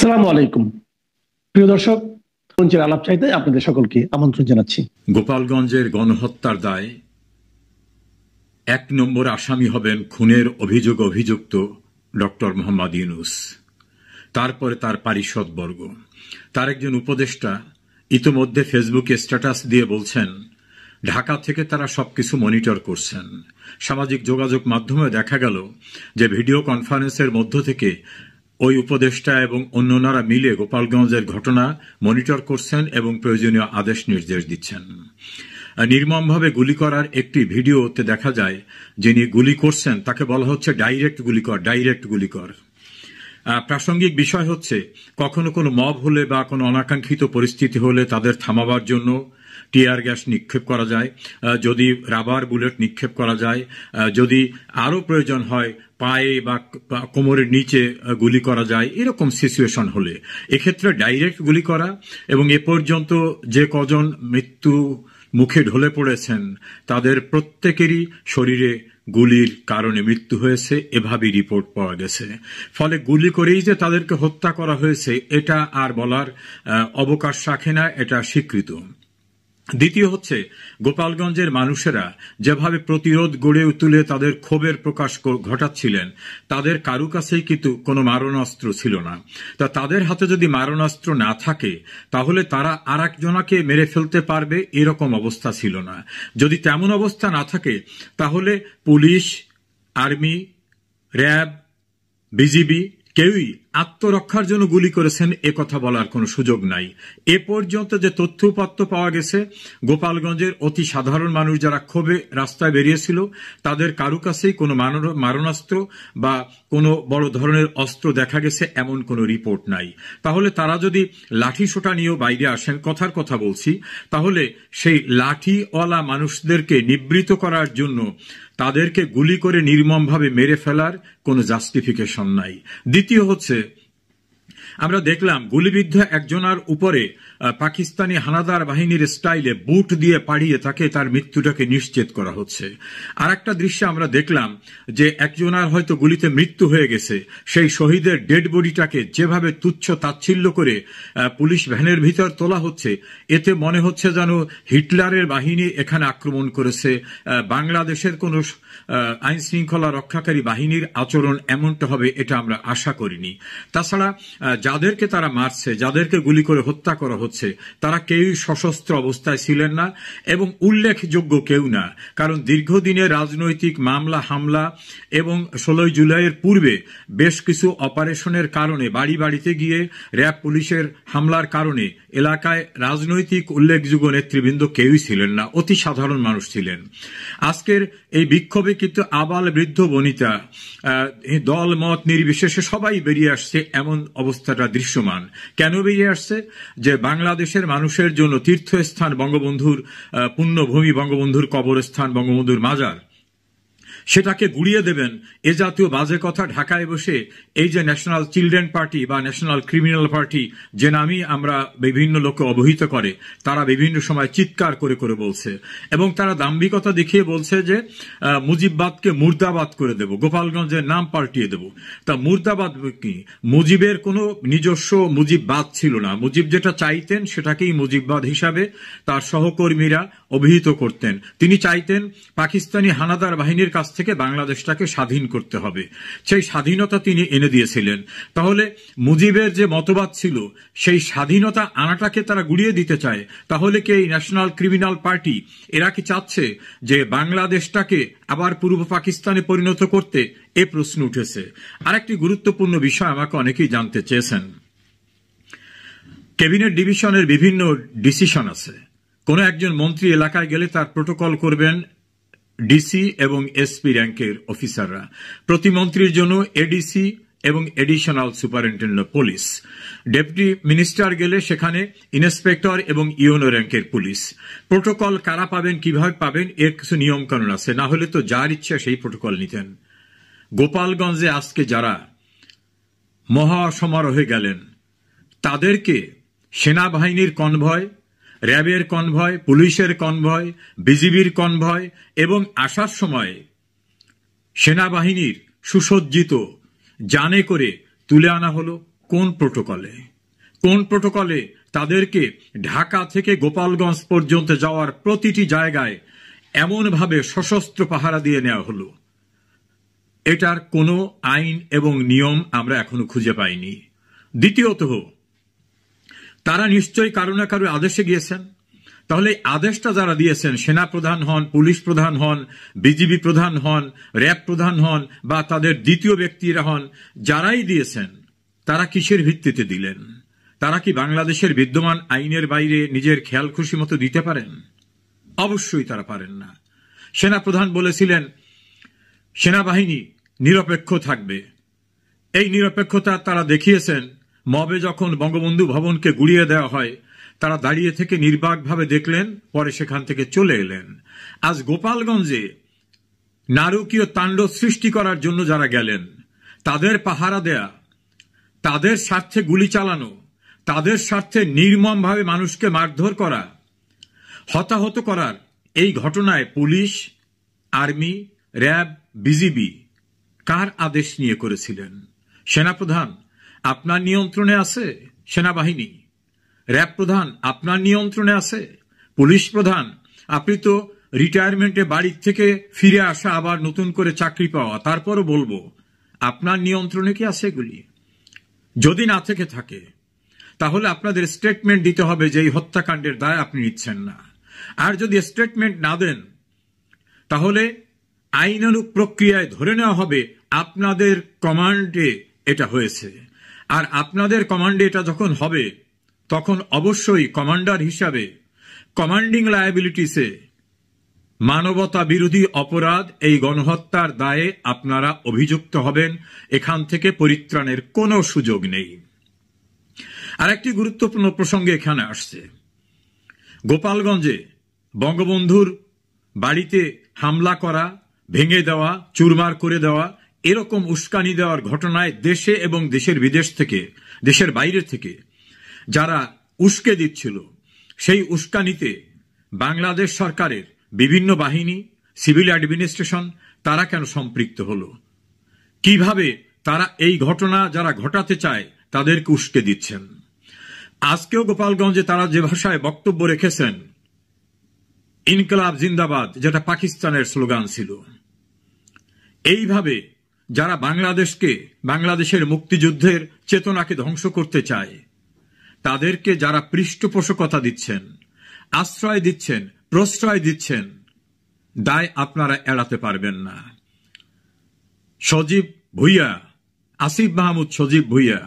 আসসালামু আলাইকুম প্রিয় দর্শক, মঞ্চের আলাপ চাইতে আপনাদের সকলকে আমন্ত্রণ জানাচ্ছি। গোপালগঞ্জের গণহত্যার দায় ১ নম্বর আসামি হবেন খুনের অভিযোগে অভিযুক্ত ডক্টর মোহাম্মদ ইউনূস, তারপরে তার পারিষদবর্গ। তার একজন উপদেষ্টা ইতোমধ্যে ফেসবুকে স্ট্যাটাস দিয়ে বলছেন ঢাকা থেকে তারা সবকিছু মনিটর করছেন। সামাজিক যোগাযোগ মাধ্যমে দেখা গেল যে ভিডিও কনফারেন্সের মধ্য থেকে ওই উপদেষ্টা এবং অন্যরা মিলে গোপালগঞ্জের ঘটনা মনিটর করছেন এবং প্রয়োজনীয় আদেশ নির্দেশ দিচ্ছেন। নির্মমভাবে গুলি করার একটি ভিডিওতে দেখা যায় যিনি গুলি করছেন তাকে বলা হচ্ছে ডাইরেক্ট গুলি কর। প্রাসঙ্গিক বিষয় হচ্ছে কখনো কোনো মব হলে বা কোনো অনাকাঙ্ক্ষিত পরিস্থিতি হলে তাদের থামাবার জন্য টিয়ার গ্যাস নিক্ষেপ করা যায়, যদি রাবার বুলেট নিক্ষেপ করা যায়, যদি আরও প্রয়োজন হয় পায়ে বা কোমরের নিচে গুলি করা যায়, এরকম সিচুয়েশন হলে এক্ষেত্রে ডাইরেক্ট গুলি করা। এবং এ পর্যন্ত যে কজন মৃত্যু মুখে ঢলে পড়েছেন তাদের প্রত্যেকেরই শরীরে গুলির কারণে মৃত্যু হয়েছে, এভাবেই রিপোর্ট পাওয়া গেছে। ফলে গুলি করেই যে তাদেরকে হত্যা করা হয়েছে এটা আর বলার অবকাশ রাখে না, এটা স্বীকৃত। দ্বিতীয় হচ্ছে গোপালগঞ্জের মানুষেরা যেভাবে প্রতিরোধ গড়ে তুলে তাদের ক্ষোভের প্রকাশ ঘটাচ্ছিলেন, তাদের কারু কাছেই কিন্তু কোনো মারণাস্ত্র ছিল না। তা তাদের হাতে যদি মারণাস্ত্র না থাকে তাহলে তারা আর একজনাকে মেরে ফেলতে পারবে এরকম অবস্থা ছিল না। যদি তেমন অবস্থা না থাকে তাহলে পুলিশ, আর্মি, র্যাব, বিজিবি কেউই আত্মরক্ষার জন্য গুলি করেছেন এ কথা বলার কোনো সুযোগ নাই। এ পর্যন্ত যে তথ্যপত্র পাওয়া গেছে গোপালগঞ্জের অতি সাধারণ মানুষ যারা ক্ষোভে রাস্তায় বেরিয়েছিল তাদের কারু কাছেই কোনো মারণাস্ত্র বা কোনো বড় ধরনের অস্ত্র দেখা গেছে এমন কোনো রিপোর্ট নাই। তাহলে তারা যদি লাঠি সোটা নিয়েও বাইরে আসেন, কথার কথা বলছি, তাহলে সেই লাঠিওয়ালা মানুষদেরকে নিবৃত করার জন্য তাদেরকে গুলি করে নির্মমভাবে মেরে ফেলার কোনো জাস্টিফিকেশন নাই। দ্বিতীয় হচ্ছে আমরা দেখলাম গুলিবিদ্ধ একজনের উপরে পাকিস্তানি হানাদার বাহিনীর স্টাইলে বুট দিয়ে পাড়িয়ে তাকে তার মৃত্যুটাকে নিশ্চিত করা হচ্ছে। আর একটা দৃশ্য আমরা দেখলাম যে একজনের হয়তো গুলিতে মৃত্যু হয়ে গেছে, সেই শহীদের ডেড বডিটাকে যেভাবে তুচ্ছ তাচ্ছিল্য করে পুলিশ ভ্যানের ভিতর তোলা হচ্ছে, এতে মনে হচ্ছে যেন হিটলারের বাহিনী এখানে আক্রমণ করেছে। বাংলাদেশের কোন আইন শৃঙ্খলা রক্ষাকারী বাহিনীর আচরণ এমনটা হবে এটা আমরা আশা করিনি। তাছাড়া যাদেরকে তারা মারছে, যাদেরকে গুলি করে হত্যা করা হচ্ছে, তারা কেউই সশস্ত্র অবস্থায় ছিলেন না এবং উল্লেখযোগ্য কেউ না। কারণ দীর্ঘদিনের রাজনৈতিক মামলা হামলা এবং 16 জুলাইয়ের পূর্বে বেশ কিছু অপারেশনের কারণে বাড়ি বাড়িতে গিয়ে র্যাব পুলিশের হামলার কারণে এলাকায় রাজনৈতিক উল্লেখযোগ্য নেতৃবৃন্দ কেউই ছিলেন না, অতি সাধারণ মানুষ ছিলেন। আজকের এই বিক্ষোভে কিন্তু আবাল বৃদ্ধ বনিতা দল মত নির্বিশেষে সবাই বেরিয়ে আসছে, এমন অবস্থাটা দৃশ্যমান। কেন বেরিয়ে আসছে? যে বাংলাদেশের মানুষের জন্য তীর্থস্থান বঙ্গবন্ধুর পুণ্যভূমি, বঙ্গবন্ধুর কবরস্থান, বঙ্গবন্ধুর মাজার, সেটাকে গুড়িয়ে দেবেন এ জাতীয় বাজে কথা ঢাকায় বসে এই যে ন্যাশনাল চিলড্রেন পার্টি বা ন্যাশনাল ক্রিমিনাল পার্টি যে নামই আমরা বিভিন্ন লোককে অবহিত করে, তারা বিভিন্ন সময় চিৎকার করে করে বলছে এবং তারা দাম্ভিকতা দেখিয়ে বলছে যে মুজিববাদকে মুর্দাবাদ করে দেব, গোপালগঞ্জের নাম পাল্টিয়ে দেব। তা মুর্দাবাদ কি? মুজিবের কোনো নিজস্ব মুজিববাদ ছিল না। মুজিব যেটা চাইতেন সেটাকেই মুজিববাদ হিসাবে তার সহকর্মীরা অভিহিত করতেন। তিনি চাইতেন পাকিস্তানি হানাদার বাহিনীর কাছ থেকে বাংলাদেশটাকে স্বাধীন করতে হবে, সেই স্বাধীনতা তিনি এনে দিয়েছিলেন। তাহলে মুজিবের যে মতবাদ ছিল সেই স্বাধীনতা আনাটাকে তারা গুড়িয়ে দিতে চায়। তাহলে কি এই ন্যাশনাল ক্রিমিনাল পার্টি এরা কি চাচ্ছে যে বাংলাদেশটাকে আবার পূর্ব পাকিস্তানে পরিণত করতে? এ প্রশ্ন উঠেছে। আরেকটি গুরুত্বপূর্ণ বিষয় আমাকে অনেকেই জানতে চেয়েছেন। ক্যাবিনেট ডিভিশনের বিভিন্ন ডিসিশন আছে। কোন একজন মন্ত্রী এলাকায় গেলে তার প্রোটোকল করবেন ডিসি এবং এসপি র্যাঙ্কের অফিসাররা। প্রতিমন্ত্রীর জন্য এডিসি এবং additional superintendent police. Deputy minister গেলে সেখানে ইন্সপেক্টর এবং ইউনো র্যাঙ্কের পুলিশ। প্রোটোকল কারা পাবেন, কিভাবে পাবেন, এর কিছু নিয়ম কানুন আছে, না হলে তো যার ইচ্ছা সেই প্রোটোকল নিতেন। গোপালগঞ্জে আজকে যারা মহাসমারোহে গেলেন তাদেরকে সেনাবাহিনীর কনভয়, র্যাবের কনভয়, পুলিশের কনভয়, বিজিবির কনভয় এবং আসার সময় সেনাবাহিনীর সুসজ্জিত যানে করে তুলে আনা হলো। কোন প্রোটোকলে? কোন প্রোটোকলে তাদেরকে ঢাকা থেকে গোপালগঞ্জ পর্যন্ত যাওয়ার প্রতিটি জায়গায় এমনভাবে সশস্ত্র পাহারা দিয়ে নেওয়া হলো? এটার কোনো আইন এবং নিয়ম আমরা এখনো খুঁজে পাইনি। দ্বিতীয়ত, তারা নিশ্চয়ই কারো না কারো আদেশে গিয়েছেন। তাহলে আদেশটা যারা দিয়েছেন, সেনা প্রধান হন, পুলিশ প্রধান হন, বিজিবি প্রধান হন, র্যাব প্রধান হন, বা তাদের দ্বিতীয় ব্যক্তিরা হন, যারাই দিয়েছেন তারা কিসের ভিত্তিতে দিলেন? তারা কি বাংলাদেশের বিদ্যমান আইনের বাইরে নিজের খেয়াল খুশি মতো দিতে পারেন? অবশ্যই তারা পারেন না। সেনা প্রধান বলেছিলেন সেনাবাহিনী নিরপেক্ষ থাকবে। এই নিরপেক্ষতা তারা দেখিয়েছেন। মবে যখন বঙ্গবন্ধু ভবনকে গুড়িয়ে দেওয়া হয়, তারা দাঁড়িয়ে থেকে নির্বাকভাবে দেখলেন, পরে সেখান থেকে চলে এলেন। আজ গোপালগঞ্জে নারকীয় তাণ্ডব সৃষ্টি করার জন্য যারা গেলেন, তাদের পাহারা দেয়া, তাদের স্বার্থে গুলি চালানো, তাদের স্বার্থে নির্মমভাবে মানুষকে মারধর করা, হতাহত করার এই ঘটনায় পুলিশ, আর্মি, র্যাব, বিজিবি কার আদেশ নিয়ে করেছিলেন? সেনাপ্রধান আপনার নিয়ন্ত্রণে আছে? সেনাবাহিনী, র্যাব প্রধান আপনার নিয়ন্ত্রণে আছে? পুলিশ প্রধান, আপনি তো রিটায়ারমেন্টে বাড়ির থেকে ফিরে আসা, আবার নতুন করে চাকরি পাওয়া, তারপরও বলবো আপনার নিয়ন্ত্রণে কি আছে এগুলি? যদি না থেকে থাকে, তাহলে আপনাদের স্টেটমেন্ট দিতে হবে যে এই হত্যাকাণ্ডের দায় আপনি নিচ্ছেন না। আর যদি স্টেটমেন্ট না দেন, তাহলে আইনানুগ প্রক্রিয়ায় ধরে নেওয়া হবে আপনাদের কমান্ডে এটা হয়েছে। আর আপনাদের কমান্ডে এটা যখন হবে, তখন অবশ্যই কমান্ডার হিসাবে কমান্ডিং লায়াবিলিটিসে মানবতা বিরোধী অপরাধ, এই গণহত্যার দায়ে আপনারা অভিযুক্ত হবেন। এখান থেকে পরিত্রাণের কোনো সুযোগ নেই। আরেকটি গুরুত্বপূর্ণ প্রসঙ্গে এখানে আসছে, গোপালগঞ্জে বঙ্গবন্ধুর বাড়িতে হামলা করা, ভেঙে দেওয়া, চুরমার করে দেওয়া, এরকম উস্কানি দেওয়ার ঘটনায় দেশে এবং দেশের বিদেশ থেকে, দেশের বাইরে থেকে যারা উস্কে দিচ্ছিল, সেই উস্কানিতে বাংলাদেশ সরকারের বিভিন্ন বাহিনী, সিভিল অ্যাডমিনিস্ট্রেশন, তারা কেন সম্পৃক্ত হলো? কিভাবে তারা এই ঘটনা যারা ঘটাতে চায় তাদেরকে উস্কে দিচ্ছেন? আজকেও গোপালগঞ্জে তারা যে ভাষায় বক্তব্য রেখেছেন, ইনকলাব জিন্দাবাদ, যেটা পাকিস্তানের স্লোগান ছিল, এইভাবে যারা বাংলাদেশকে, বাংলাদেশের মুক্তিযুদ্ধের চেতনাকে ধ্বংস করতে চায়, তাদেরকে যারা পৃষ্ঠপোষকতা দিচ্ছেন, আশ্রয় দিচ্ছেন, প্রশ্রয় দিচ্ছেন, দায় আপনারা এড়াতে পারবেন না। সজীব ভুইয়া, আসিফ মাহমুদ সজীব ভুইয়া,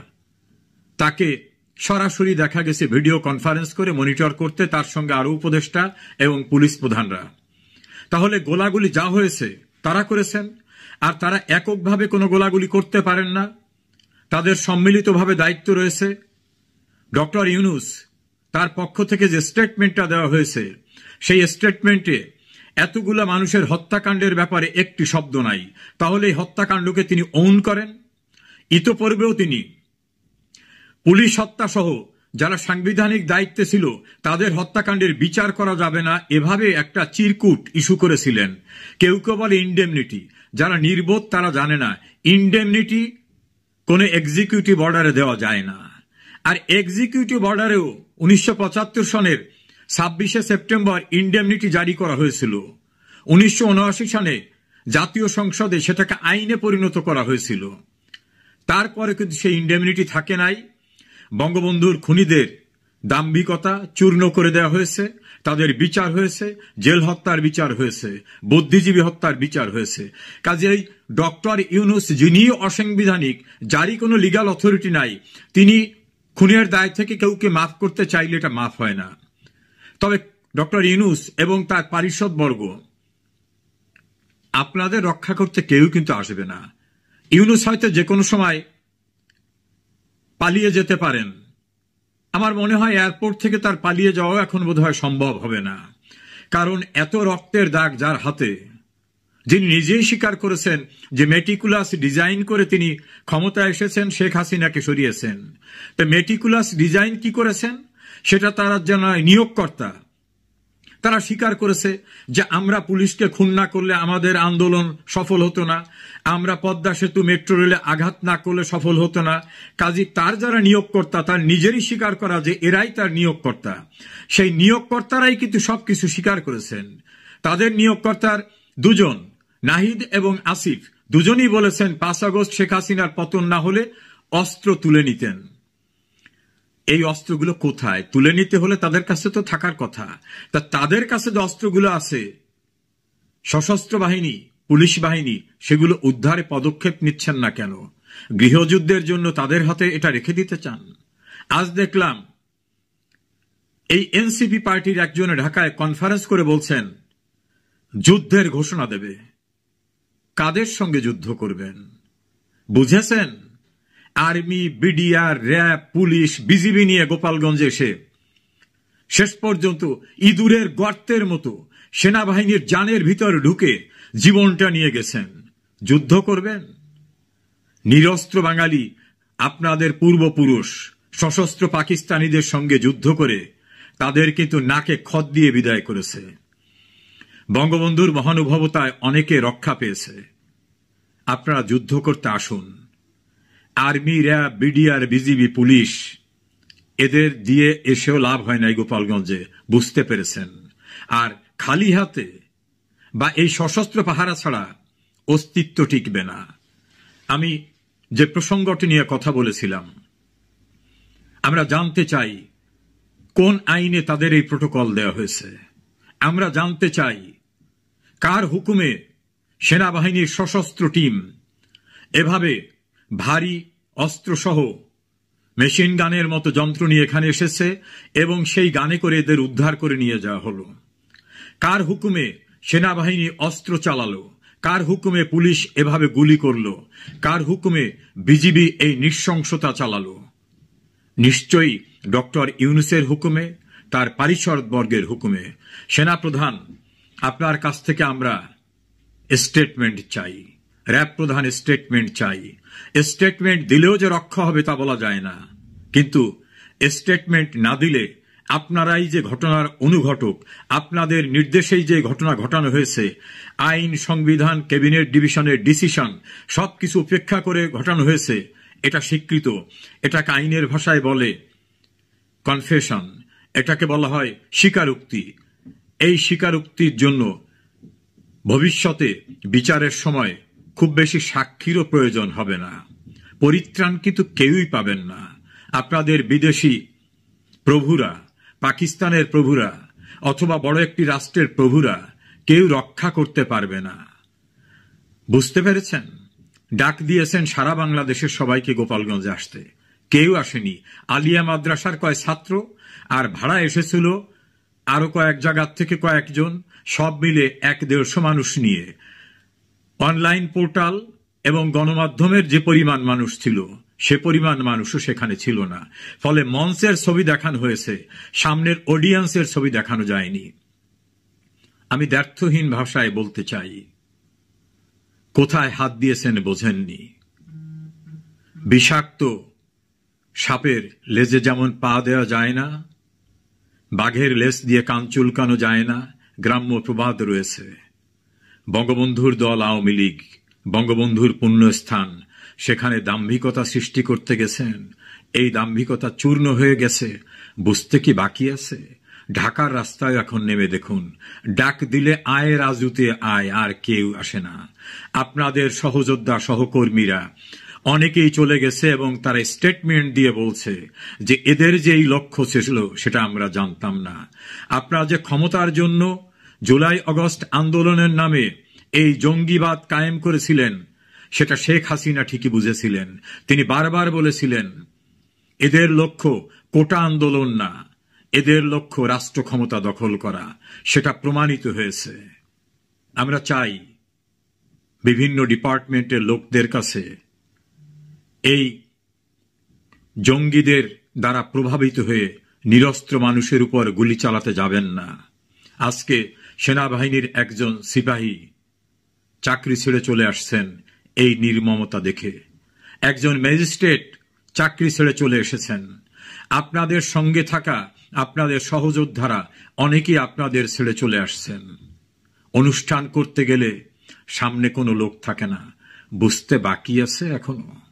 তাকে সরাসরি দেখা গেছে ভিডিও কনফারেন্স করে মনিটর করতে, তার সঙ্গে আরো উপদেষ্টা এবং পুলিশ প্রধানরা। তাহলে গোলাগুলি যা হয়েছে তারা করেছেন, আর তারা এককভাবে কোনো গোলাগুলি করতে পারেন না, তাদের সম্মিলিতভাবে দায়িত্ব রয়েছে। ডক্টর ইউনূস তার পক্ষ থেকে যে স্টেটমেন্টটা দেওয়া হয়েছে, সেই স্টেটমেন্টে এতগুলা মানুষের হত্যাকাণ্ডের ব্যাপারে একটি শব্দ নাই। তাহলে এই হত্যাকাণ্ডকে তিনি ওন করেন। ইতোপূর্বেও তিনি পুলিশ হত্যা সহ যারা সাংবিধানিক দায়িত্বে ছিল তাদের হত্যাকাণ্ডের বিচার করা যাবে না, এভাবে একটা চিরকুট ইস্যু করেছিলেন। কেউ কেউ বলে ইনডেমনিটি, যারা নির্বোধ তারা জানে না ইনডেমনিটি কোন এক্সিকিউটিভ অর্ডারে দেওয়া যায় না। আর এক্সিকিউটিভ অর্ডারেও 1975 সনের 26শে সেপ্টেম্বর ইনডেমনিটি জারি করা হয়েছিল। 1979 সালে জাতীয় সংসদে সেটাকে আইনে পরিণত করা হয়েছিল। তারপরে কিন্তু সেই ইনডেমনিটি থাকে নাই। বঙ্গবন্ধুর খুনিদের দাম্ভিকতা চূর্ণ করে দেওয়া হয়েছে, তাদের বিচার হয়েছে, জেল হত্যার বিচার হয়েছে, বুদ্ধিজীবী হত্যার বিচার হয়েছে। কাজেই ডক্টর ইউনূস, যিনি অসাংবিধানিক, যারই কোনো লিগাল অথরিটি নাই, তিনি খুনের দায় থেকে কেউকে মাফ করতে চাইলে এটা মাফ হয় না। তবে ডক্টর ইউনূস এবং তার পারিষদবর্গ আপনাদের রক্ষা করতে কেউ কিন্তু আসবে না। ইউনূস হয়তো যে কোনো সময় পালিয়ে যেতে পারেন। আমার মনে হয় এয়ারপোর্ট থেকে তার পালিয়ে যাওয়া এখন বোধহয় সম্ভব হবে না, কারণ এত রক্তের দাগ যার হাতে, যিনি নিজেই স্বীকার করেছেন যে মেটিকুলাস ডিজাইন করে তিনি ক্ষমতায় এসেছেন, শেখ হাসিনাকে সরিয়েছেন। তো মেটিকুলাস ডিজাইন কি করেছেন সেটা তারা যেন নিয়োগকর্তা, তারা স্বীকার করেছে যে আমরা পুলিশকে খুন না করলে আমাদের আন্দোলন সফল হতো না, আমরা পদ্মা সেতু মেট্রো রেলে আঘাত না করলে সফল হতো না। কাজী তার যারা নিয়োগকর্তা তার নিজেরই স্বীকার করা যে এরাই তার নিয়োগকর্তা। সেই নিয়োগকর্তারাই কিন্তু সবকিছু স্বীকার করেছেন। তাদের নিয়োগকর্তার দুজন, নাহিদ এবং আসিফ, দুজনই বলেছেন 5 আগস্ট শেখ হাসিনার পতন না হলে অস্ত্র তুলে নিতেন। এই অস্ত্রগুলো কোথায়? তুলে নিতে হলে তাদের কাছে তো থাকার কথা। তা তাদের কাছে যে অস্ত্রগুলো আছে, সশস্ত্র বাহিনী, পুলিশ বাহিনী, সেগুলো উদ্ধারে পদক্ষেপ নিচ্ছেন না কেন? গৃহযুদ্ধের জন্য তাদের হাতে এটা রেখে দিতে চান? আজ দেখলাম এই এনসিপি পার্টির একজন ঢাকায় কনফারেন্স করে বলছেন যুদ্ধের ঘোষণা দেবে। কাদের সঙ্গে যুদ্ধ করবেন বুঝেছেন? Army, BDR, RAB, police, BGB নিয়ে গোপালগঞ্জে এসে শেষ পর্যন্ত ইঁদুরের গর্তের মতো সেনাবাহিনীর জানের ভিতর ঢুকে জীবনটা নিয়ে গেছেন। যুদ্ধ করবেন? নিরস্ত্র বাঙালি আপনাদের পূর্বপুরুষ সশস্ত্র পাকিস্তানিদের সঙ্গে যুদ্ধ করে তাদের কিন্তু নাকে খত দিয়ে বিদায় করেছে। বঙ্গবন্ধুর মহানুভবতায় অনেকে রক্ষা পেয়েছে। আপনারা যুদ্ধ করতে আসুন। Army, RAB, BDR, BGB, police, এদের দিয়ে এসেও লাভ হয় নাই গোপালগঞ্জে, বুঝতে পেরেছেন। আর খালি হাতে বা এই সশস্ত্র পাহারা ছাড়া অস্তিত্ব টিকবে না। আমি যে প্রসঙ্গটি নিয়ে কথা বলেছিলাম, আমরা জানতে চাই কোন আইনে তাদের এই প্রটোকল দেওয়া হয়েছে। আমরা জানতে চাই কার হুকুমে সেনাবাহিনীর সশস্ত্র টিম এভাবে ভারী অস্ত্রসহ মেশিন গানের মতো যন্ত্র নিয়ে এখানে এসেছে এবং সেই গানে করে এদের উদ্ধার করে নিয়ে যাওয়া হলো। কার হুকুমে সেনাবাহিনী অস্ত্র চালালো? কার হুকুমে পুলিশ এভাবে গুলি করলো? কার হুকুমে বিজিবি এই নৃশংসতা চালালো? নিশ্চয়ই ডক্টর ইউনূসের হুকুমে, তার পারিষদবর্গের হুকুমে। সেনাপ্রধান, আপনার কাছ থেকে আমরা স্টেটমেন্ট চাই। র্যাব প্রধান স্টেটমেন্ট চাই। স্টেটমেন্ট দিলেও যে রক্ষা হবে তা বলা যায় না, কিন্তু স্টেটমেন্ট না দিলে আপনারাই যে ঘটনার অনুঘটক, আপনাদের নির্দেশেই যে ঘটনা ঘটানো হয়েছে, আইন, সংবিধান, ক্যাবিনেট ডিভিশনের ডিসিশন সবকিছু উপেক্ষা করে ঘটানো হয়েছে, এটা স্বীকৃত। এটাকে আইনের ভাষায় বলে কনফেশন, এটাকে বলা হয় স্বীকারোক্তি। এই স্বীকারোক্তির জন্য ভবিষ্যতে বিচারের সময় খুব বেশি সাক্ষীরও প্রয়োজন হবে না। পরিত্রাণ কিন্তু কেউই পাবেন না। আপনাদের বিদেশি প্রভুরা, পাকিস্তানের প্রভুরা অথবা বড় একটি রাষ্ট্রের প্রভুরা কেউ রক্ষা করতে পারবে না। বুঝতে পেরেছেন? ডাক দিয়েছেন সারা বাংলাদেশের সবাইকে গোপালগঞ্জে আসতে, কেউ আসেনি। আলিয়া মাদ্রাসার কয় ছাত্র আর ভাড়া এসেছিল আরো কয়েক জায়গার থেকে কয়েকজন, সব মিলে 150 মানুষ নিয়ে। অনলাইন পোর্টাল এবং গণমাধ্যমের যে পরিমাণ মানুষ ছিল সে পরিমাণ মানুষও সেখানে ছিল না। ফলে মঞ্চের ছবি দেখানো হয়েছে, সামনের অডিয়েন্সের ছবি দেখানো যায়নি। আমি দ্ব্যর্থহীন ভাষায় বলতে চাই, কোথায় হাত দিয়েছেন বোঝেননি। বিষাক্ত সাপের লেজে যেমন পা দেওয়া যায় না, বাঘের লেজ দিয়ে কান চুলকানো যায় না, গ্রাম্য প্রবাদ রয়েছে। বঙ্গবন্ধুর দল আওয়ামী লীগ, বঙ্গবন্ধুর পুণ্যস্থান, সেখানে দাম্ভিকতা সৃষ্টি করতে গেছেন। এই দাম্ভিকতা চূর্ণ হয়ে গেছে, বুঝতে কি বাকি আছে? ঢাকার রাস্তায় এখন নেমে দেখুন, ডাক দিলে আয় রাজুতে আয়, আর কেউ আসে না। আপনাদের সহযোদ্ধা সহকর্মীরা অনেকেই চলে গেছে এবং তারা স্টেটমেন্ট দিয়ে বলছে যে এদের যে এই লক্ষ্য ছিল সেটা আমরা জানতাম না। আপনারা যে ক্ষমতার জন্য জুলাই আগস্ট আন্দোলনের নামে এই জঙ্গিবাদ কায়েম করেছিলেন সেটা শেখ হাসিনা ঠিকই বুঝেছিলেন। তিনি বারবার বলেছিলেন এদের লক্ষ্য কোটা আন্দোলন না, এদের লক্ষ্য রাষ্ট্র ক্ষমতা দখল করা। সেটা প্রমাণিত হয়েছে। আমরা চাই বিভিন্ন ডিপার্টমেন্টের লোকদের কাছে এই জঙ্গিদের দ্বারা প্রভাবিত হয়ে নিরস্ত্র মানুষের উপর গুলি চালাতে যাবেন না। আজকে সেনাবাহিনীর একজন সিপাহী চাকরি ছেড়ে চলে আসছেন এই নির্মমতা দেখে। একজন ম্যাজিস্ট্রেট চাকরি ছেড়ে চলে এসেছেন। আপনাদের সঙ্গে থাকা আপনাদের সহযোদ্ধারা অনেকেই আপনাদের ছেড়ে চলে আসছেন। অনুষ্ঠান করতে গেলে সামনে কোনো লোক থাকে না, বুঝতে বাকি আছে এখনো।